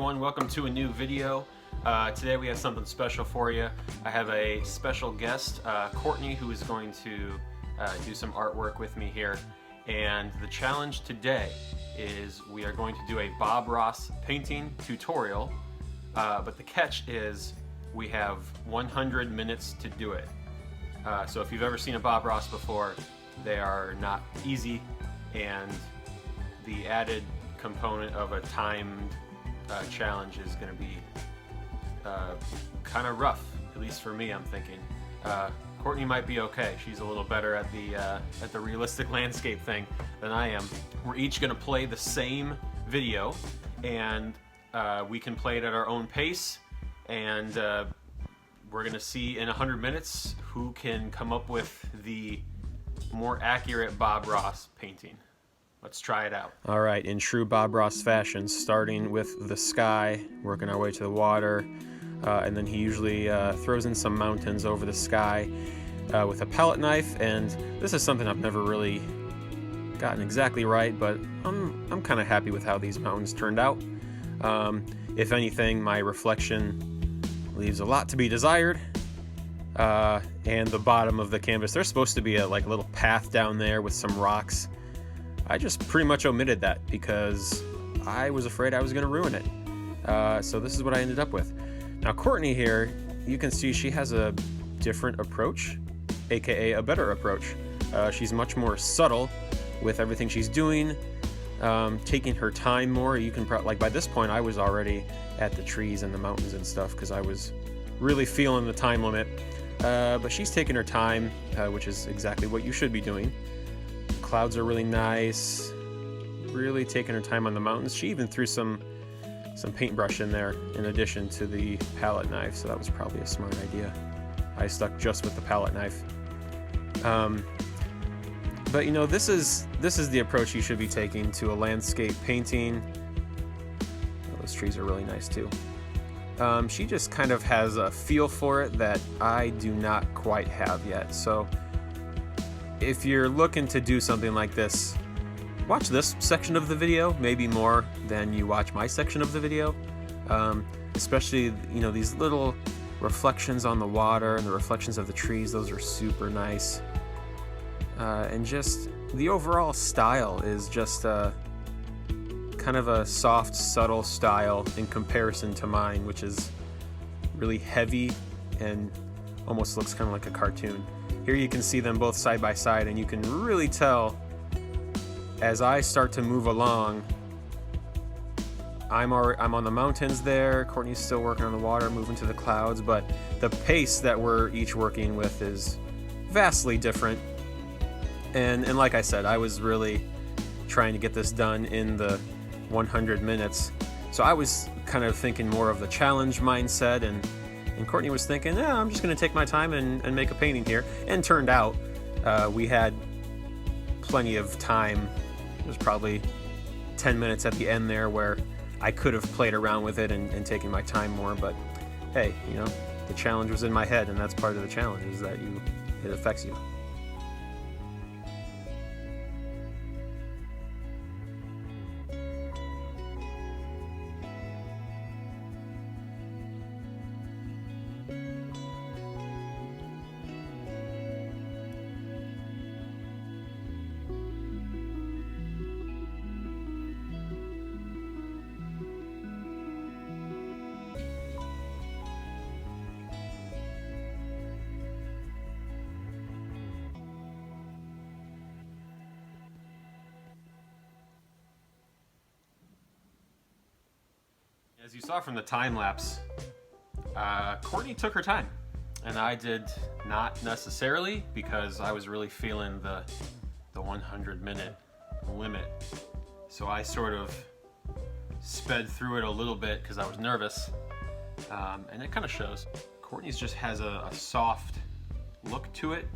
everyone, welcome to a new video. Today we have something special for you. I have a special guest, Courtney, who is going to do some artwork with me here. And the challenge today is we are going to do a Bob Ross painting tutorial, but the catch is we have 100 minutes to do it. So if you've ever seen a Bob Ross before, they are not easy, and the added component of a timed challenge is going to be kind of rough, at least for me. I'm thinking Courtney might be okay. She's a little better at the realistic landscape thing than I am. We're each going to play the same video, and we can play it at our own pace, and we're going to see in 100 minutes who can come up with the more accurate Bob Ross painting. Let's try it out. All right, in true Bob Ross fashion, starting with the sky, working our way to the water, and then he usually throws in some mountains over the sky with a palette knife. And this is something I've never really gotten exactly right, but I'm kind of happy with how these mountains turned out. If anything, my reflection leaves a lot to be desired. And the bottom of the canvas, there's supposed to be a little path down there with some rocks. I just pretty much omitted that because I was afraid I was going to ruin it. So this is what I ended up with. Now Courtney here, you can see she has a different approach, aka a better approach. She's much more subtle with everything she's doing, taking her time more. You can by this point I was already at the trees and the mountains and stuff because I was really feeling the time limit. But she's taking her time, which is exactly what you should be doing. Clouds are really nice, really taking her time on the mountains. She even threw some paintbrush in there in addition to the palette knife, so that was probably a smart idea. I stuck just with the palette knife. But you know, this is the approach you should be taking to a landscape painting. Oh, those trees are really nice too. She just kind of has a feel for it that I do not quite have yet. So if you're looking to do something like this, watch this section of the video, maybe more than you watch my section of the video. Especially, you know, these little reflections on the water and the reflections of the trees, those are super nice. And just the overall style is just kind of a soft, subtle style in comparison to mine, which is really heavy and almost looks kind of like a cartoon. Here you can see them both side by side, and you can really tell as I start to move along. I'm on the mountains there. Courtney's still working on the water, moving to the clouds, but the pace that we're each working with is vastly different. And like I said, I was really trying to get this done in the 100 minutes. So I was kind of thinking more of the challenge mindset, and Courtney was thinking, yeah, I'm just going to take my time and make a painting here. And turned out we had plenty of time. It was probably 10 minutes at the end there where I could have played around with it and taken my time more. But hey, you know, the challenge was in my head, and that's part of the challenge, is that it affects you. As you saw from the time lapse, Courtney took her time, and I did not necessarily, because I was really feeling the 100-minute limit. So I sort of sped through it a little bit because I was nervous, and it kind of shows. Courtney's just has a soft look to it.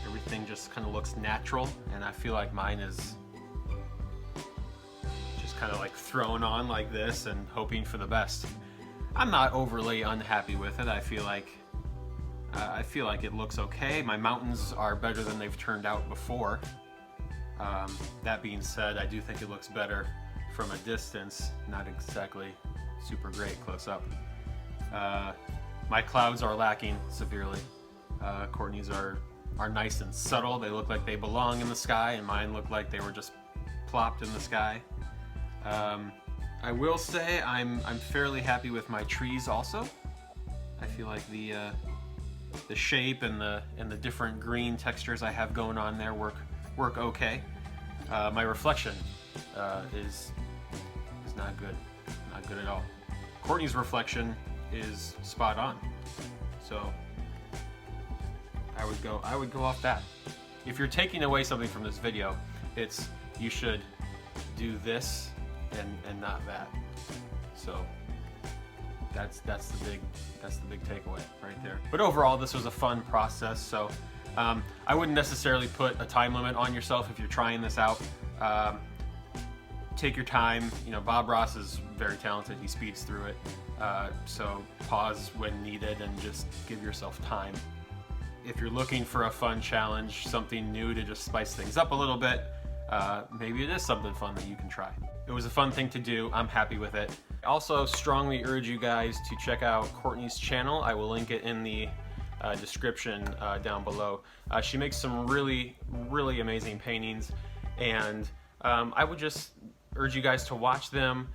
Everything just kind of looks natural, and I feel like mine is kind of like thrown on like this and hoping for the best. I'm not overly unhappy with it. I feel like it looks okay. My mountains are better than they've turned out before. That being said, I do think it looks better from a distance, not exactly super great close up. My clouds are lacking severely. Courtney's are nice and subtle. They look like they belong in the sky, and mine look like they were just plopped in the sky. I will say I'm fairly happy with my trees also. I feel like the shape and the different green textures I have going on there work okay. My reflection is not good, not good at all. Courtney's reflection is spot on, so I would go off that. If you're taking away something from this video, it's you should do this and not that. So that's the big takeaway right there. But overall, this was a fun process. So I wouldn't necessarily put a time limit on yourself if you're trying this out. Take your time. You know, Bob Ross is very talented. He speeds through it. So pause when needed and just give yourself time. If you're looking for a fun challenge, something new to just spice things up a little bit, maybe it is something fun that you can try. It was a fun thing to do. I'm happy with it. I also strongly urge you guys to check out Courtney's channel. I will link it in the description down below. She makes some really amazing paintings, and I would just urge you guys to watch them.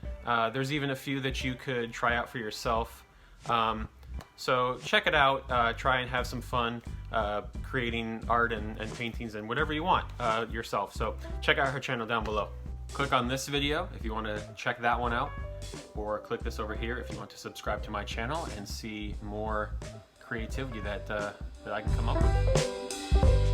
There's even a few that you could try out for yourself. So check it out, try and have some fun creating art and paintings and whatever you want yourself. So check out her channel down below. Click on this video if you want to check that one out, or click this over here if you want to subscribe to my channel and see more creativity that I can come up with.